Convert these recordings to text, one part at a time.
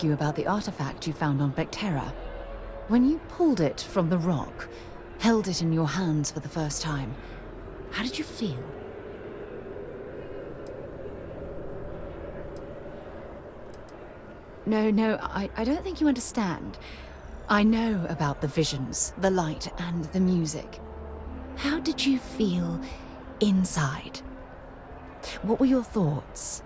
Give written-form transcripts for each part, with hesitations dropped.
you about the artifact you found on Vectera. When you pulled it from the rock, held it in your hands for the first time, how did you feel? No, I don't think you understand. I know about the visions, the light, and the music. How did you feel inside? What were your thoughts?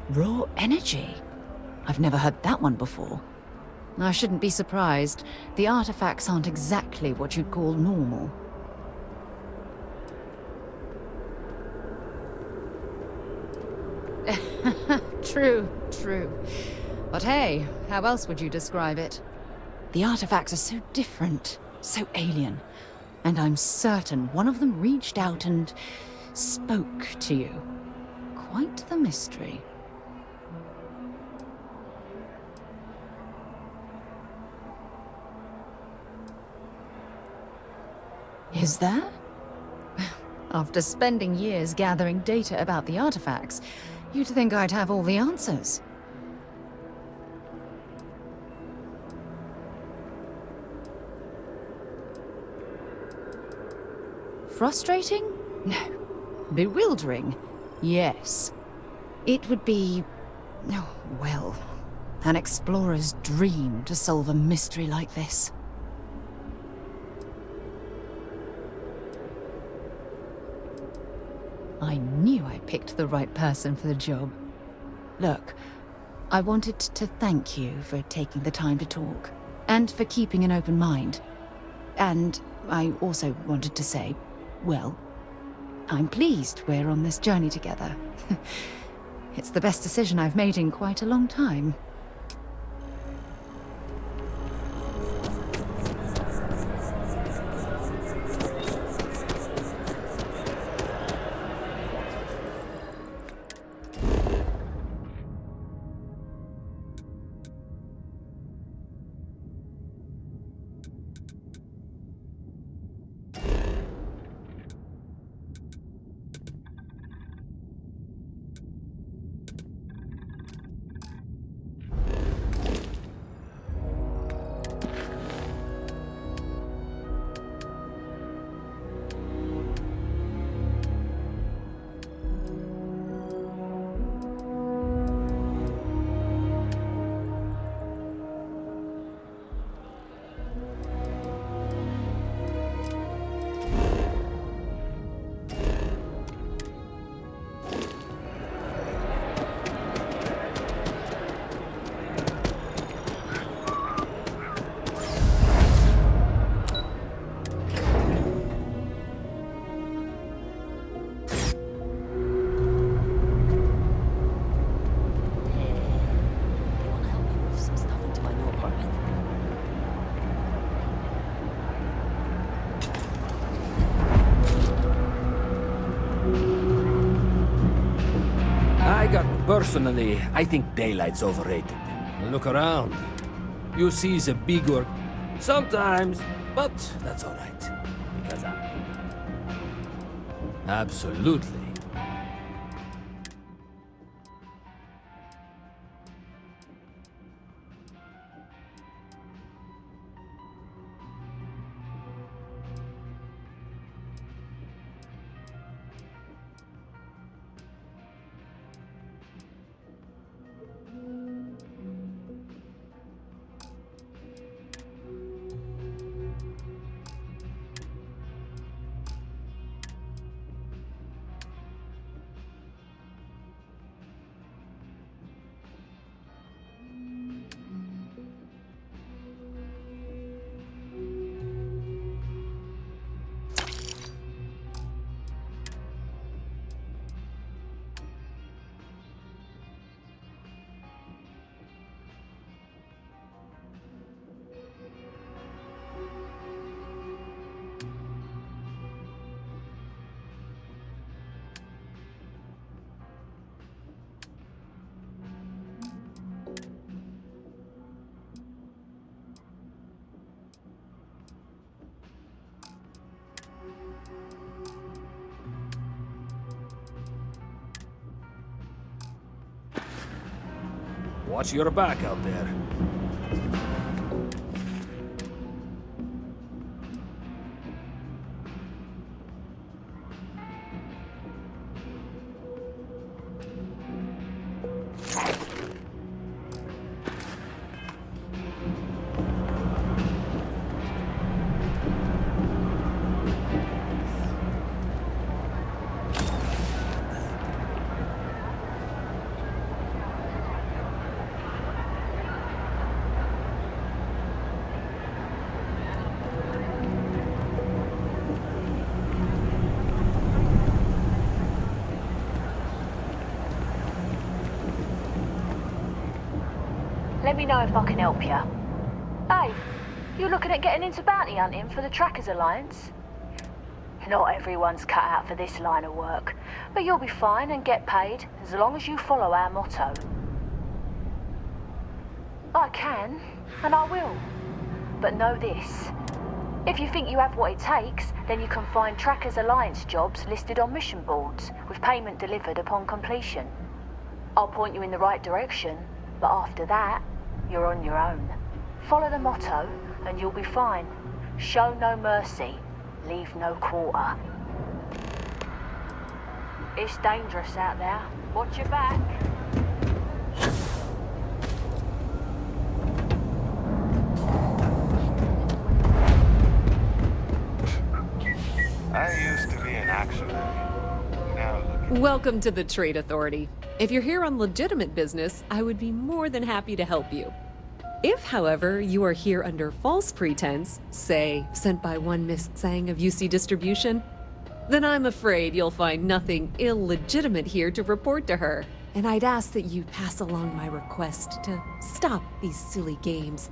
Raw energy? I've never heard that one before. I shouldn't be surprised. The artifacts aren't exactly what you'd call normal. True. But hey, how else would you describe it? The artifacts are so different, so alien. And I'm certain one of them reached out and spoke to you. Quite the mystery. Is there? After spending years gathering data about the artifacts, you'd think I'd have all the answers. Frustrating? No. Bewildering? Yes. It would be... oh, well, an explorer's dream to solve a mystery like this. I knew I picked the right person for the job. Look, I wanted to thank you for taking the time to talk, and for keeping an open mind. And I also wanted to say, well, I'm pleased we're on this journey together. It's the best decision I've made in quite a long time. Personally, I think daylight's overrated. Look around. You see the big work sometimes, but that's all right. Because absolutely. Watch your back out there. Let me know if I can help you. Hey, you looking at getting into bounty hunting for the Trackers Alliance? Not everyone's cut out for this line of work, but you'll be fine and get paid as long as you follow our motto. I can, and I will. But know this. If you think you have what it takes, then you can find Trackers Alliance jobs listed on mission boards, with payment delivered upon completion. I'll point you in the right direction, but after that, you're on your own. Follow the motto, and you'll be fine. Show no mercy, leave no quarter. It's dangerous out there. Watch your back. I used to be an actuary. Now look at Welcome to the Trade Authority. If you're here on legitimate business, I would be more than happy to help you. If, however, you are here under false pretense, say, sent by one Miss Tsang of UC Distribution, then I'm afraid you'll find nothing illegitimate here to report to her. And I'd ask that you pass along my request to stop these silly games.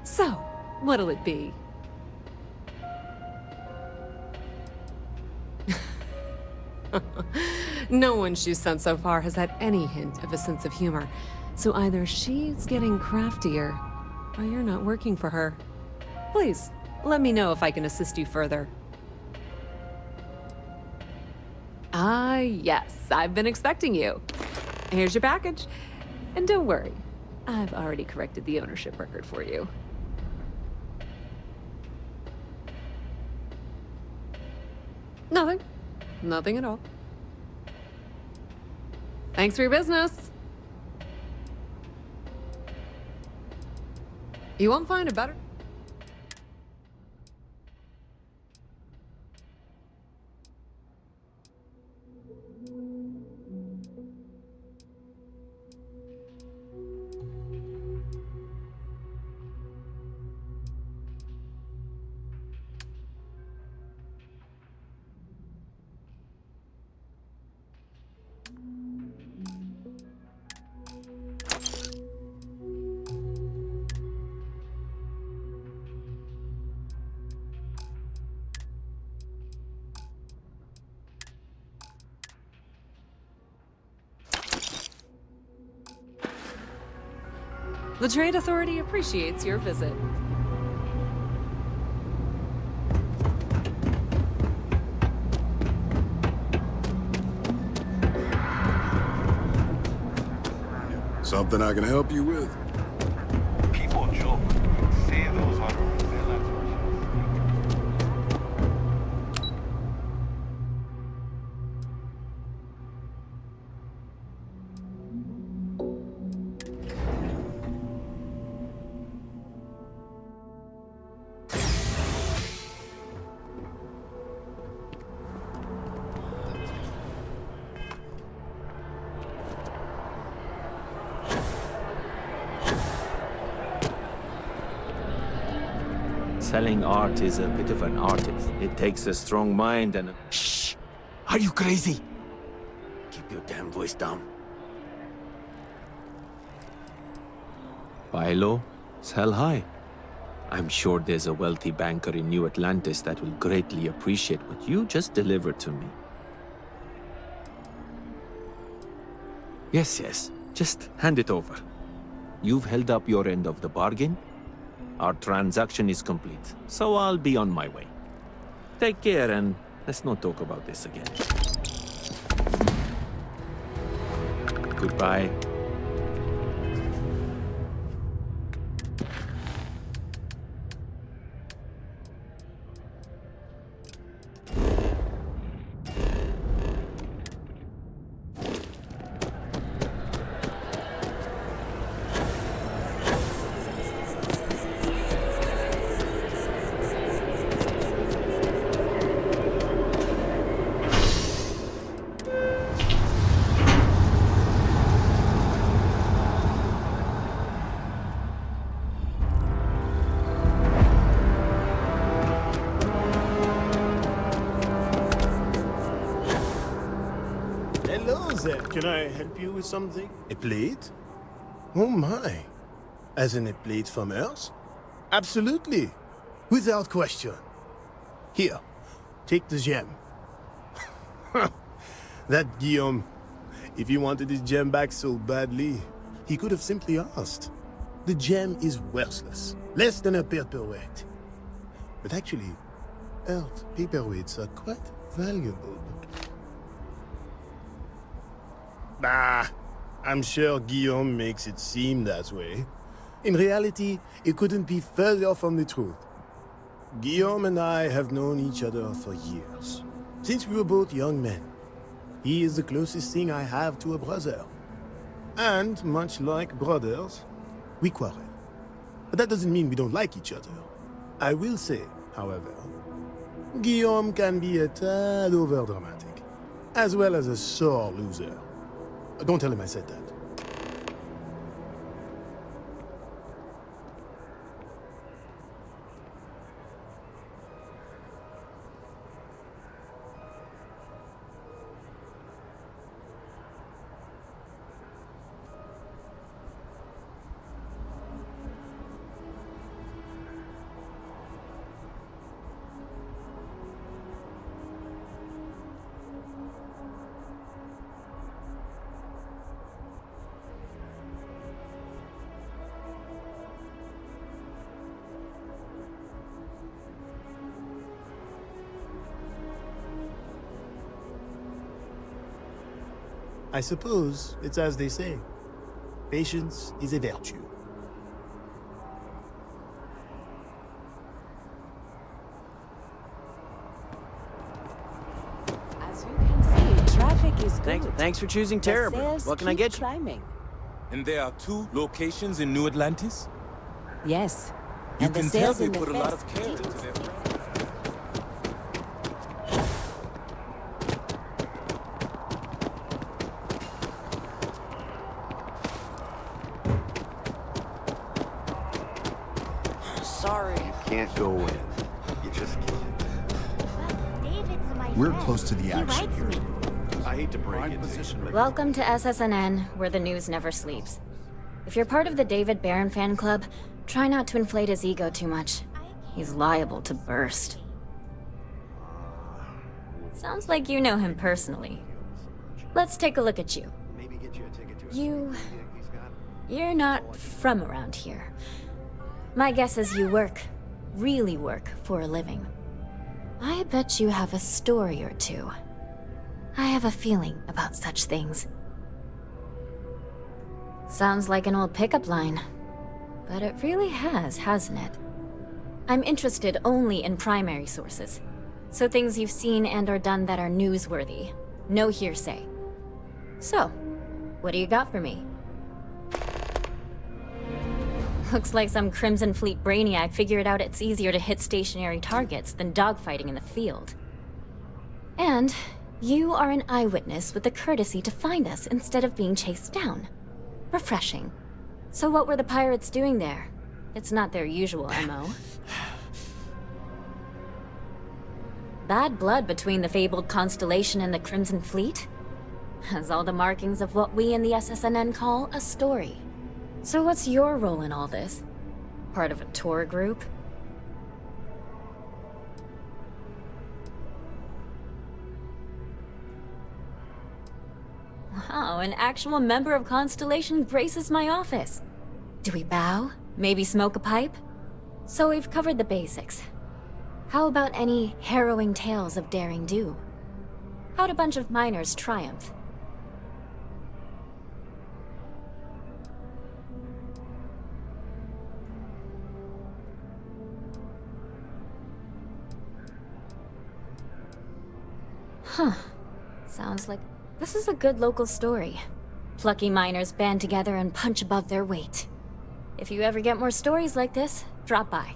So, what'll it be? No one she's sent so far has had any hint of a sense of humor. So either she's getting craftier, or you're not working for her. Please, let me know if I can assist you further. Ah, yes, I've been expecting you. Here's your package. And don't worry, I've already corrected the ownership record for you. Nothing. Nothing at all. Thanks for your business. You won't find a better... The Trade Authority appreciates your visit. Something I can help you with? people joke. Say those are their lives. Selling art is a bit of an art. It takes a strong mind and... Shh! Are you crazy? Keep your damn voice down. Buy low, sell high. I'm sure there's a wealthy banker in New Atlantis that will greatly appreciate what you just delivered to me. Yes. Just hand it over. You've held up your end of the bargain. Our transaction is complete, so I'll be on my way. Take care and let's not talk about this again. Goodbye. Can I help you with something? A plate? Oh my. As in a plate from Earth? Absolutely. Without question. Here, take the gem. That Guillaume. If he wanted his gem back so badly, he could have simply asked. The gem is worthless. Less than a paperweight. But actually, Earth paperweights are quite valuable. Bah, I'm sure Guillaume makes it seem that way. In reality, it couldn't be further from the truth. Guillaume and I have known each other for years. Since we were both young men. He is the closest thing I have to a brother. And, much like brothers, we quarrel. But that doesn't mean we don't like each other. I will say, however, Guillaume can be a tad overdramatic, as well as a sore loser. Don't tell him I said that. I suppose it's as they say. Patience is a virtue. As you can see, traffic is good. Thanks for choosing The Terrible. sales What can I keep get you? climbing. And there are 2 locations in New Atlantis? Yes. You And the can tell sales they in the put a lot fest of care into their brand. Sorry. Can't go in. You just can't. We're close to the action here. I hate to break it. Welcome to SSNN, where the news never sleeps. If you're part of the David Barron fan club, try not to inflate his ego too much. He's liable to burst. Sounds like you know him personally. Let's take a look at you. You're not from around here. My guess is you work, really work, for a living. I bet you have a story or two. I have a feeling about such things. Sounds like an old pickup line. But it really has, hasn't it? I'm interested only in primary sources. So things you've seen and or done that are newsworthy. No hearsay. So, what do you got for me? Looks like some Crimson Fleet brainiac figured out it's easier to hit stationary targets than dogfighting in the field. And you are an eyewitness with the courtesy to find us instead of being chased down. Refreshing. So what were the pirates doing there? It's not their usual MO. Bad blood between the fabled Constellation and the Crimson Fleet? Has all the markings of what we in the SSNN call a story. So what's your role in all this? Part of a tour group? Wow, an actual member of Constellation graces my office. Do we bow? Maybe smoke a pipe? So we've covered the basics. How about any harrowing tales of daring do? How'd a bunch of miners triumph? Huh. Sounds like this is a good local story. Plucky miners band together and punch above their weight. If you ever get more stories like this, drop by.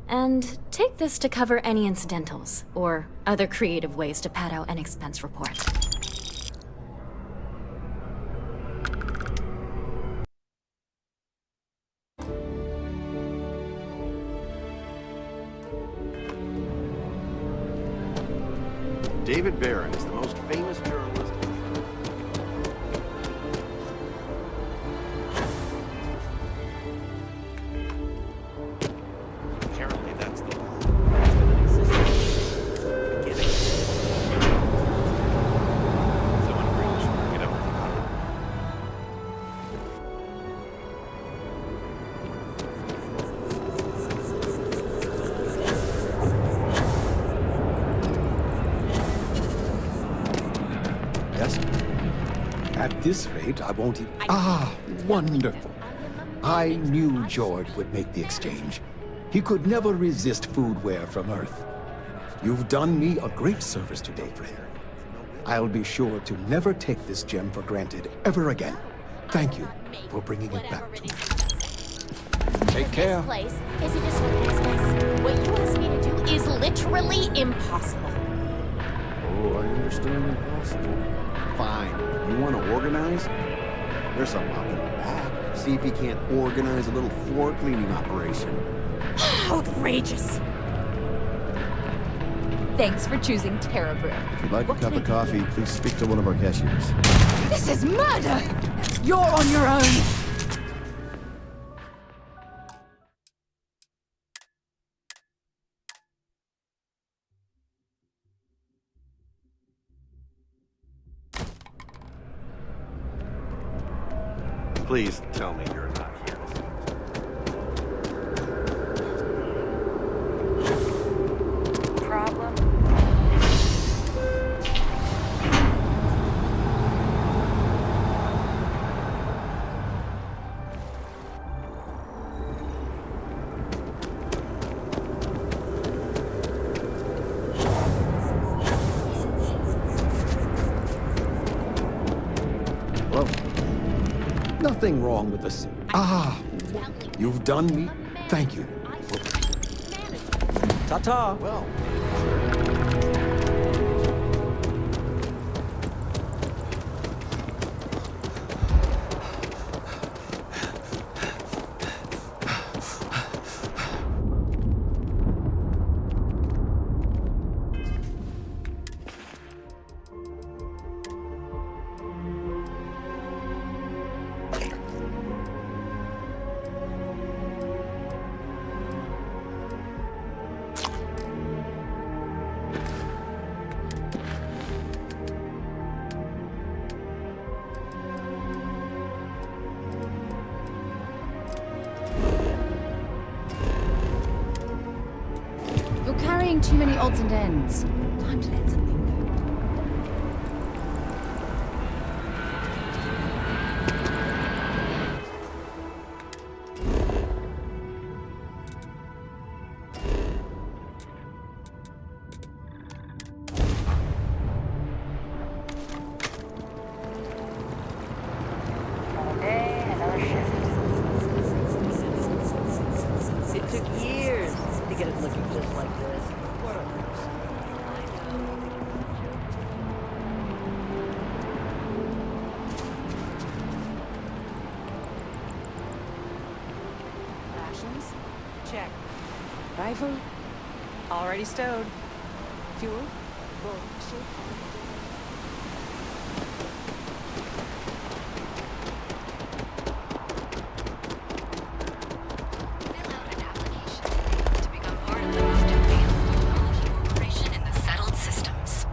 And take this to cover any incidentals, or other creative ways to pad out an expense report. David Barron is the most famous journalist. this rate, I won't even... Ah, wonderful. I knew George would make the exchange. He could never resist foodware from Earth. You've done me a great service today, friend. I'll be sure to never take this gem for granted ever again. Thank you for bringing it back to me. Take care. This place is a disorganized mess. What you asked me to do is literally impossible. Oh, I understand impossible. Fine. You want to organize? There's some up in the back. See if you can't organize a little floor cleaning operation. Outrageous. Thanks for choosing Terra Brew. If you'd like a cup of coffee, please speak to one of our cashiers. This is murder! You're on your own! Please tell me you're not here. Problem? Well, nothing wrong with this. Ah, you've done me. Thank you. Ta-ta. Well, You're carrying too many odds and ends. Time to let something go. Another day, another shift. It took years to get it looking just like this. What a mess. Rations? Check. Rifle? Already stowed. Fuel? Both. To become part of the most advanced technology corporation in the settled systems.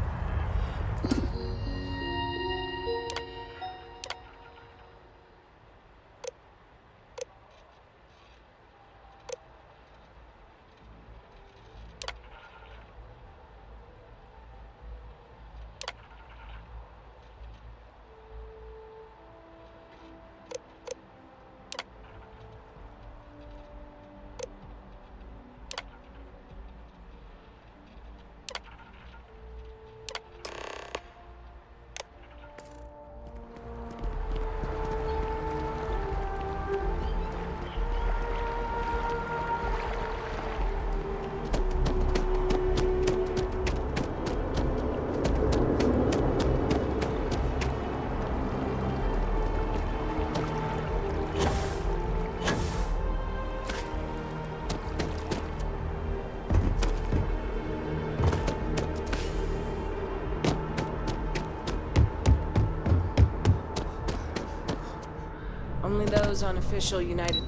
Only those on official United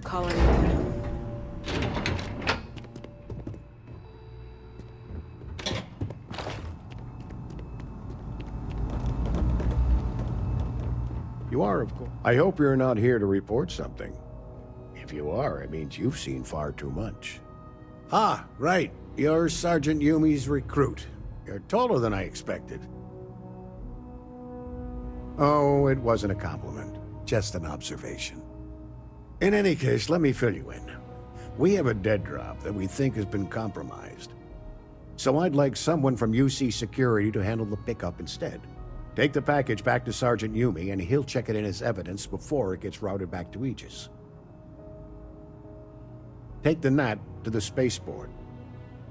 Colony. You are, of course. I hope you're not here to report something. If you are, it means you've seen far too much. Ah, right. You're Sergeant Yumi's recruit. You're taller than I expected. Oh, it wasn't a compliment. Just an observation. In any case, let me fill you in. We have a dead drop that we think has been compromised. So I'd like someone from UC Security to handle the pickup instead. Take the package back to Sergeant Yumi, and he'll check it in as evidence before it gets routed back to Aegis. Take the Nat to the spaceport.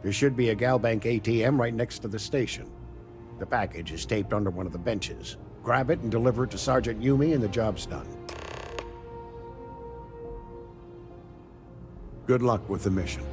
There should be a Galbank ATM right next to the station. The package is taped under one of the benches. Grab it and deliver it to Sergeant Yumi, and the job's done. Good luck with the mission.